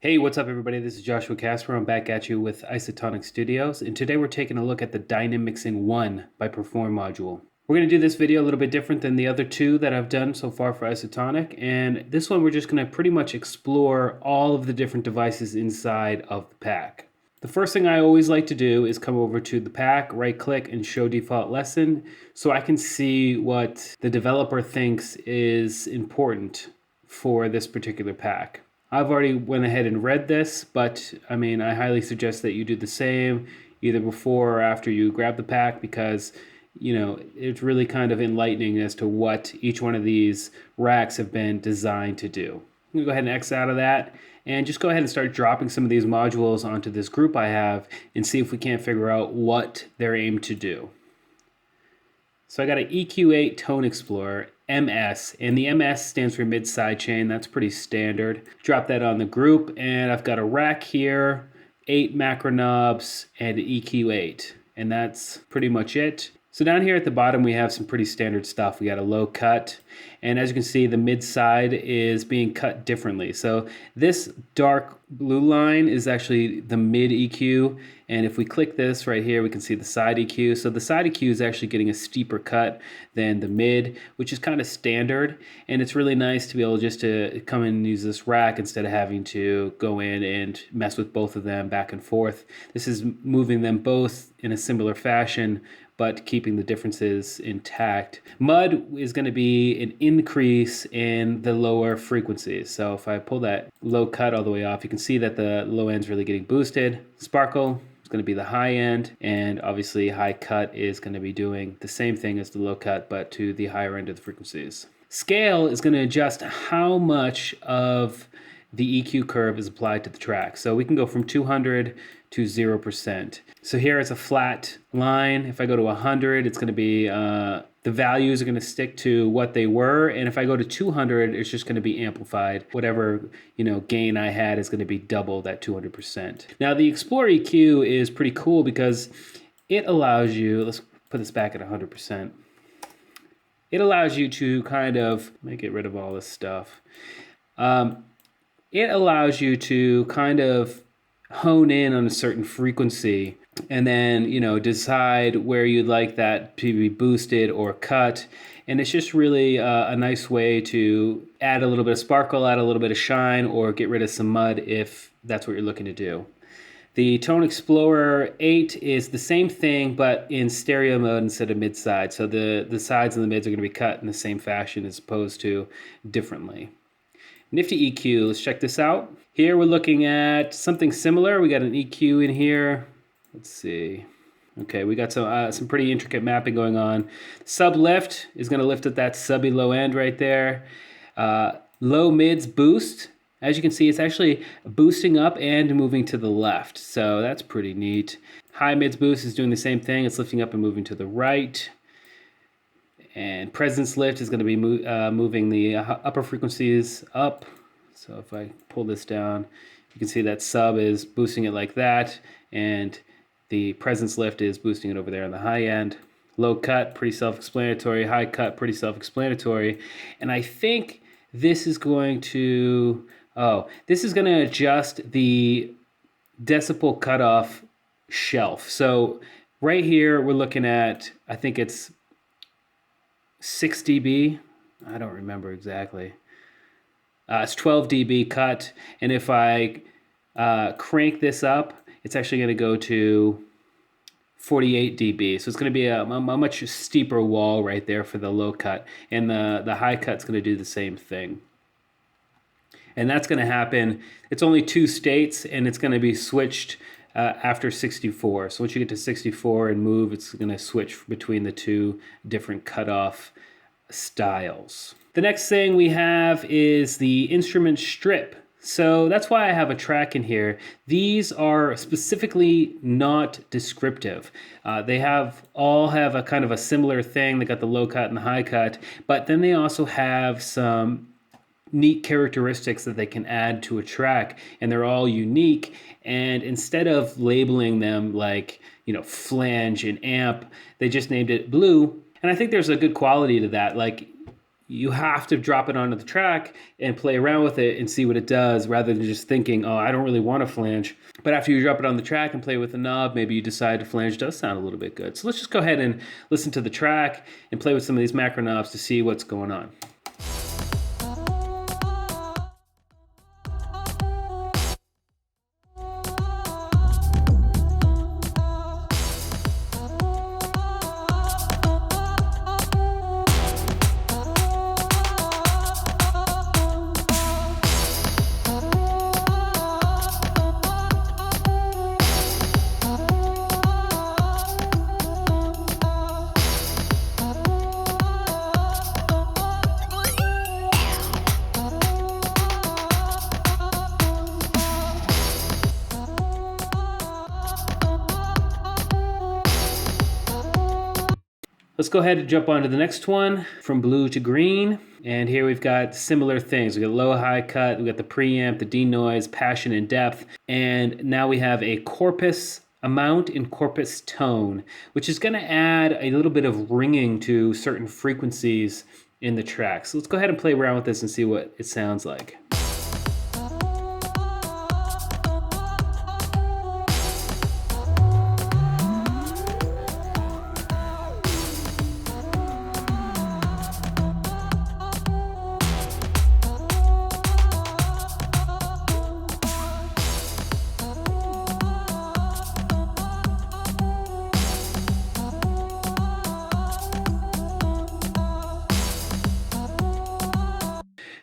Hey, what's up everybody? This is Joshua Casper. I'm back at you with Isotonic Studios, and today we're taking a look at the Dynamixing 1 by PerforModule. We're going to do this video a little bit different than the other two that I've done so far for Isotonic, and this one we're just going to pretty much explore all of the different devices inside of the pack. The first thing I always like to do is come over to the pack, right click and show default lesson so I can see what the developer thinks is important for this particular pack. I've already went ahead and read this, but I mean, I highly suggest that you do the same either before or after you grab the pack because, you know, it's really kind of enlightening as to what each one of these racks have been designed to do. I'm gonna go ahead and X out of that and just go ahead and start dropping some of these modules onto this group I have and see if we can't figure out what they're aimed to do. So I got an EQ8 Tone Explorer, MS, and the MS stands for mid sidechain. That's pretty standard. Drop that on the group, and I've got a rack here, 8 macro knobs, and an EQ8, and that's pretty much it. So down here at the bottom, we have some pretty standard stuff. We got a low cut, and as you can see, the mid side is being cut differently. So this dark blue line is actually the mid EQ, and if we click this right here, we can see the side EQ. So the side EQ is actually getting a steeper cut than the mid, which is kind of standard, and it's really nice to be able just to come in and use this rack instead of having to go in and mess with both of them back and forth. This is moving them both in a similar fashion, but keeping the differences intact. Mud is going to be an increase in the lower frequencies. So if I pull that low cut all the way off, you can see that the low end's really getting boosted. Sparkle is going to be the high end, and obviously high cut is going to be doing the same thing as the low cut, but to the higher end of the frequencies. Scale is going to adjust how much of the EQ curve is applied to the track. So we can go from 200 to 0%. So here it's a flat line. If I go to 100, it's going to be, the values are going to stick to what they were. And if I go to 200, it's just going to be amplified. Whatever, gain I had is going to be double that 200%. Now the Explore EQ is pretty cool because it allows you, let's put this back at 100%. It allows you to kind of, let me get rid of all this stuff. It allows you to kind of hone in on a certain frequency and then, decide where you'd like that to be boosted or cut. And it's just really a nice way to add a little bit of sparkle, add a little bit of shine, or get rid of some mud if that's what you're looking to do. The Tone Explorer 8 is the same thing, but in stereo mode instead of mid-side. So the sides and the mids are going to be cut in the same fashion as opposed to differently. Nifty EQ, let's check this out. Here we're looking at something similar. We got an EQ in here. Let's see. Okay, we got some pretty intricate mapping going on. Sub lift is going to lift at that subby low end right there. Low mids boost. As you can see, it's actually boosting up and moving to the left. So that's pretty neat. High mids boost is doing the same thing. It's lifting up and moving to the right. And presence lift is going to be moving the upper frequencies up. So if I pull this down, you can see that sub is boosting it like that, and the presence lift is boosting it over there on the high end. Low cut, pretty self-explanatory. High cut, pretty self-explanatory. And I think this is going to, adjust the decibel cutoff shelf. So right here, we're looking at, I think it's 6 dB. I don't remember exactly. It's 12 dB cut, and if I crank this up, it's actually going to go to 48 dB. So it's going to be a much steeper wall right there for the low cut, and the high cut's going to do the same thing. And that's going to happen. It's only 2 states, and it's going to be switched after 64. So once you get to 64 and move, it's going to switch between the 2 different cutoff styles. The next thing we have is the instrument strip. So that's why I have a track in here. These are specifically not descriptive. They all have a kind of a similar thing. They got the low cut and the high cut, but then they also have some neat characteristics that they can add to a track, and they're all unique. And instead of labeling them like, flange and amp, they just named it blue. And I think there's a good quality to that. Like, you have to drop it onto the track and play around with it and see what it does, rather than just thinking, oh, I don't really want a flange. But after you drop it on the track and play with the knob, maybe you decide a flange does sound a little bit good. So let's just go ahead and listen to the track and play with some of these macro knobs to see what's going on. Let's go ahead and jump on to the next one, from blue to green. And here we've got similar things. We got low, high cut, we got the preamp, the denoise, passion, and depth. And now we have a corpus amount and corpus tone, which is gonna add a little bit of ringing to certain frequencies in the track. So let's go ahead and play around with this and see what it sounds like.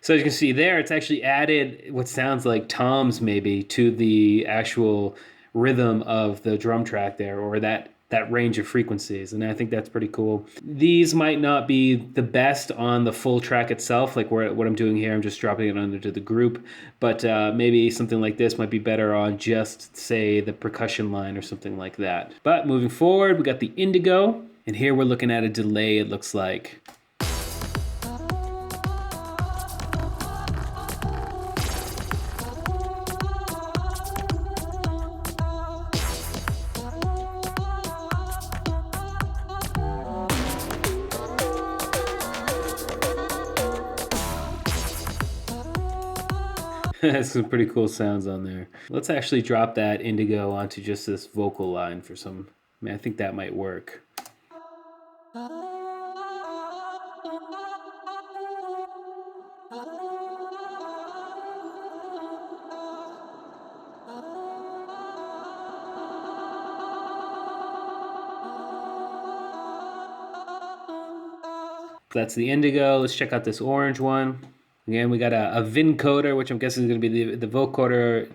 So as you can see there, it's actually added what sounds like toms maybe to the actual rhythm of the drum track there, or that range of frequencies. And I think that's pretty cool. These might not be the best on the full track itself, like what I'm doing here, I'm just dropping it onto the group, but maybe something like this might be better on just, say, the percussion line or something like that. But moving forward, we got the indigo, and here we're looking at a delay, it looks like. That's some pretty cool sounds on there. Let's actually drop that indigo onto just this vocal line for some, I mean, I think that might work. That's the indigo. Let's check out this orange one. Again, we got a vincoder, which I'm guessing is going to be the vocoder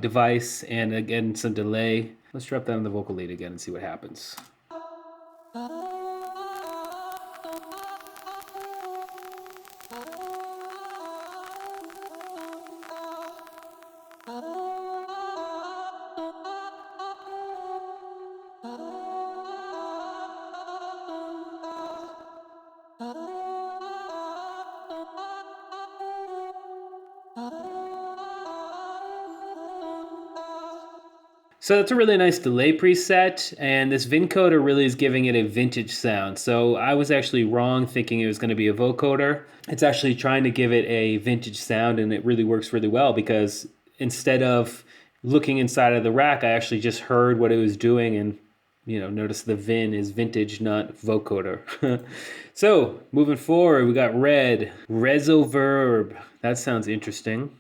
device, and again, some delay. Let's drop that on the vocal lead again and see what happens. So that's a really nice delay preset, and this vincoder really is giving it a vintage sound. So I was actually wrong thinking it was going to be a vocoder. It's actually trying to give it a vintage sound, and it really works really well, because instead of looking inside of the rack, I actually just heard what it was doing, and notice the vin is vintage, not vocoder. So moving forward, we got red, resoverb. That sounds interesting.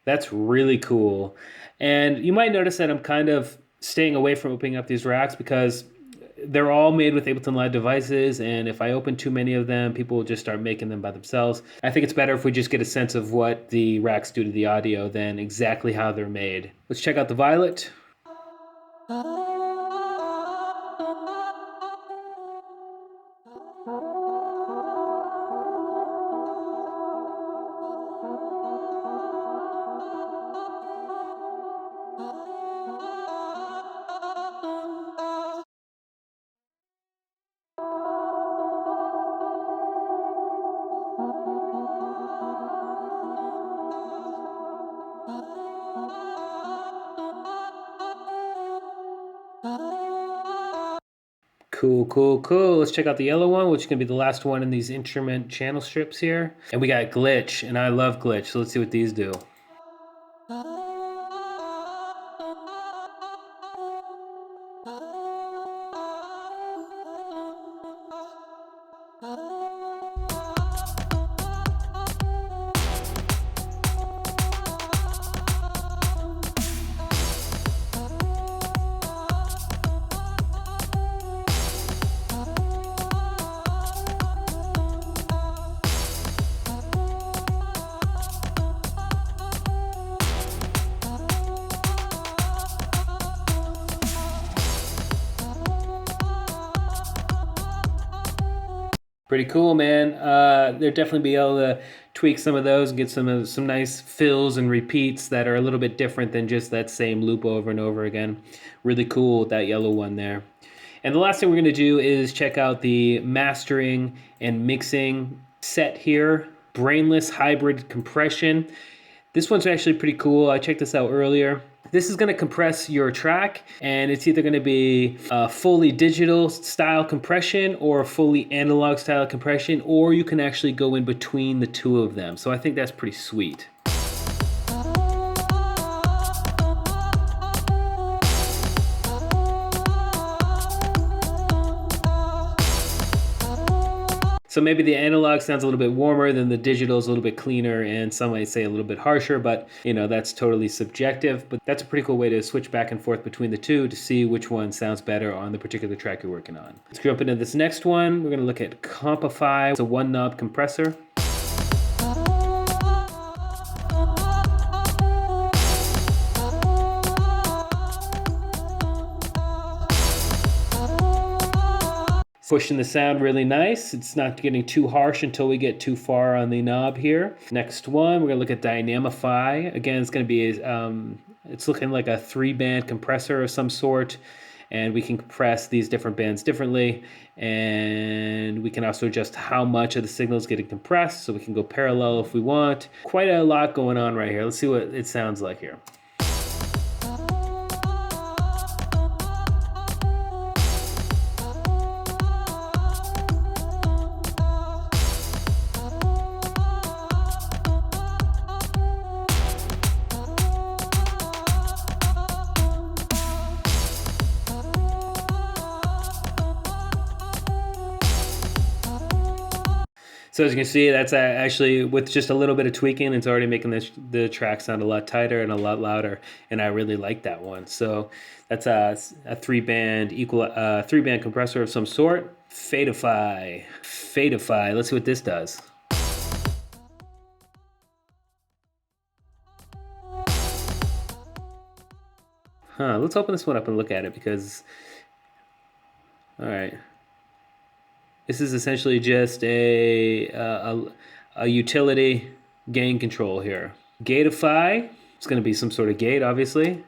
That's really cool. And you might notice that I'm kind of staying away from opening up these racks, because they're all made with Ableton Live devices, and if I open too many of them, people will just start making them by themselves. I think it's better if we just get a sense of what the racks do to the audio than exactly how they're made. Let's check out the violet. Cool, cool, cool. Let's check out the yellow one, which is going to be the last one in these instrument channel strips here. And we got glitch, and I love glitch, so let's see what these do. Pretty cool, man. They'll definitely be able to tweak some of those and get some nice fills and repeats that are a little bit different than just that same loop over and over again. Really cool with that yellow one there. And the last thing we're going to do is check out the mastering and mixing set here. Brainless hybrid compression. This one's actually pretty cool. I checked this out earlier. This is going to compress your track, and it's either going to be a fully digital style compression or a fully analog style compression, or you can actually go in between the two of them. So I think that's pretty sweet. So maybe the analog sounds a little bit warmer than the digital is a little bit cleaner, and some might say a little bit harsher, but you know, that's totally subjective. But that's a pretty cool way to switch back and forth between the two to see which one sounds better on the particular track you're working on. Let's jump into this next one. We're gonna look at Compify. It's a one knob compressor. Pushing the sound really nice. It's not getting too harsh until we get too far on the knob here. Next one, we're gonna look at Dynamify. Again, it's gonna be, it's looking like a 3-band compressor of some sort, and we can compress these different bands differently, and we can also adjust how much of the signal is getting compressed, so we can go parallel if we want. Quite a lot going on right here. Let's see what it sounds like here. So as you can see, that's actually, with just a little bit of tweaking, it's already making the track sound a lot tighter and a lot louder, and I really like that one. So that's a 3-band compressor of some sort. Fadeify. Let's see what this does. Let's open this one up and look at it, because, all right. This is essentially just a utility gain control here. Gateify, it's going to be some sort of gate, obviously.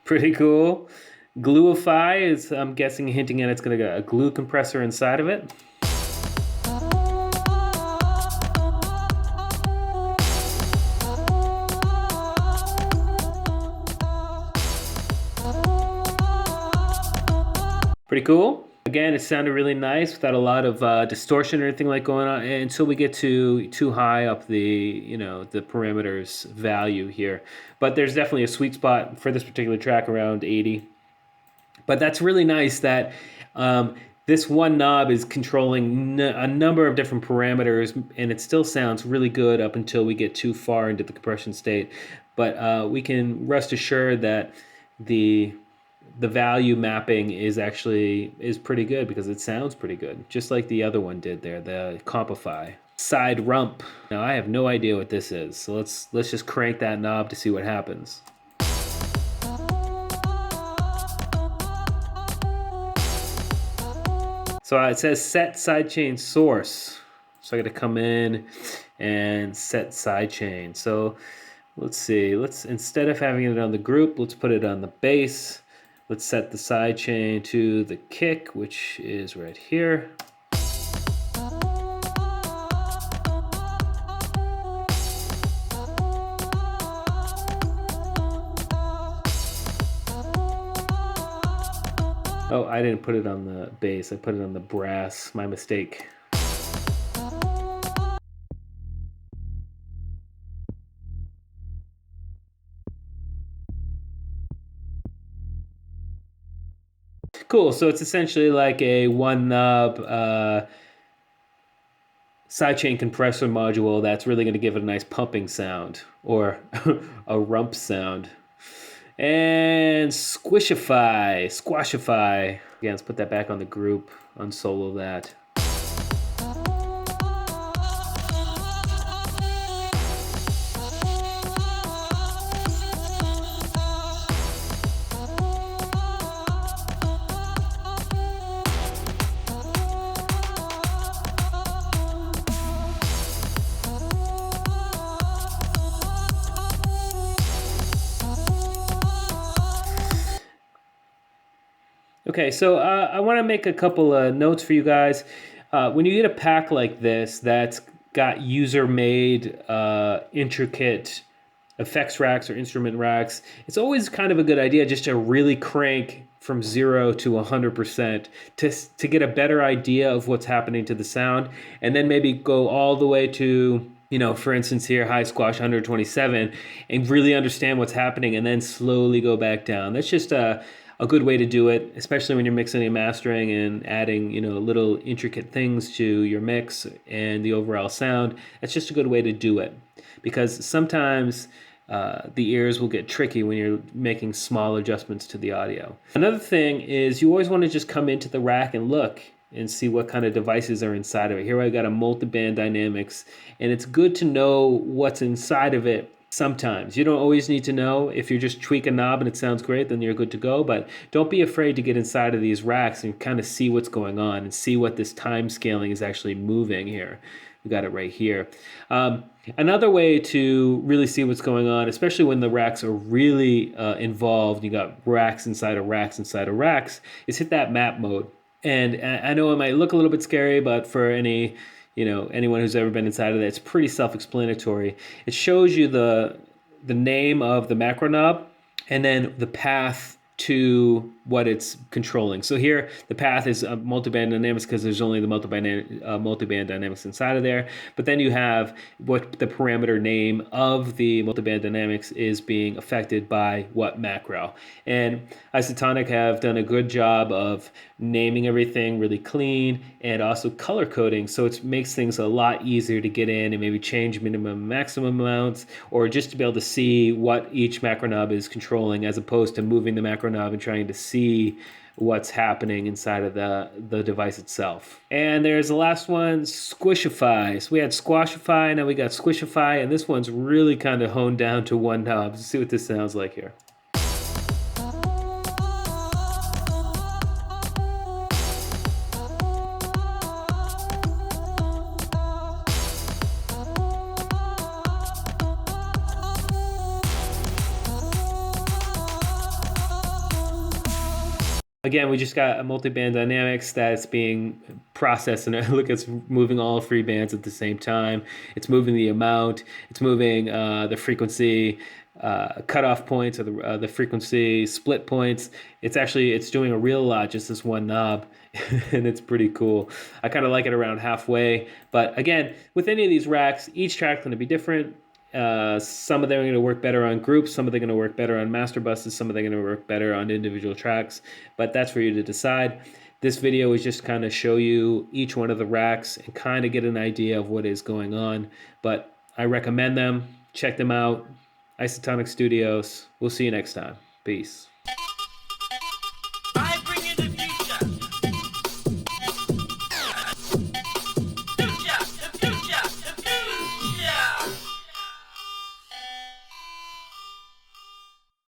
Pretty cool. Gluify is, I'm guessing, hinting at it's going to get a glue compressor inside of it. Pretty cool. Again, it sounded really nice without a lot of distortion or anything like going on until we get too high up the the parameters value here. But there's definitely a sweet spot for this particular track around 80. But that's really nice that this one knob is controlling a number of different parameters, and it still sounds really good up until we get too far into the compression state. But we can rest assured that the value mapping is pretty good, because it sounds pretty good, just like the other one did there, the Compify. Side rump. Now I have no idea what this is, so let's just crank that knob to see what happens. So it says set sidechain source. So I got to come in and set sidechain. So let's see. Instead of having it on the group, let's put it on the bass. Let's set the side chain to the kick, which is right here. Oh, I didn't put it on the bass. I put it on the brass. My mistake. Cool. So it's essentially like a one knob sidechain compressor module that's really going to give it a nice pumping sound, or a rump sound. And squashify. Again, let's put that back on the group, unsolo that. Okay, so I want to make a couple of notes for you guys. When you get a pack like this that's got user-made intricate effects racks or instrument racks, it's always kind of a good idea just to really crank from 0 to 100% to get a better idea of what's happening to the sound, and then maybe go all the way to, you know, for instance here, high squash 127, and really understand what's happening, and then slowly go back down. That's just a good way to do it, especially when you're mixing and mastering and adding, you know, little intricate things to your mix and the overall sound. That's just a good way to do it, because sometimes the ears will get tricky when you're making small adjustments to the audio. Another thing is you always want to just come into the rack and look and see what kind of devices are inside of it. Here I got a multi-band Dynamics, and it's good to know what's inside of it. Sometimes you don't always need to know. If you just tweak a knob and it sounds great, then you're good to go. But don't be afraid to get inside of these racks and kind of see what's going on and see what this time scaling is actually moving here. We got it right here. Another way to really see what's going on, especially when the racks are really involved, you got racks inside of racks inside of racks, is hit that map mode. And I know it might look a little bit scary, but for anyone who's ever been inside of that, it's pretty self-explanatory. It shows you the name of the macro knob and then the path to what it's controlling. So here the path is multiband dynamics because there's only the multiband dynamics inside of there. But then you have what the parameter name of the multiband dynamics is being affected by what macro. And Isotonic have done a good job of naming everything really clean and also color coding, so it makes things a lot easier to get in and maybe change minimum and maximum amounts, or just to be able to see what each macro knob is controlling, as opposed to moving the macro knob and trying to see what's happening inside of the device itself. And there's the last one, squishify. So we had squashify, now we got squishify, and this one's really kind of honed down to one knob. Let's see what this sounds like here. Again, we just got a multi-band dynamics that's being processed, and look, it's moving all three bands at the same time. It's moving the amount, it's moving the frequency, cutoff points, or the frequency split points. It's doing a real lot, just this one knob, and it's pretty cool. I kind of like it around halfway, but again, with any of these racks, each track's going to be different. Some of them are going to work better on groups, some of them are going to work better on master buses, some of them are going to work better on individual tracks, but that's for you to decide. This video is just kind of show you each one of the racks and kind of get an idea of what is going on, but I recommend them. Check them out. Isotonic Studios. We'll see you next time. Peace.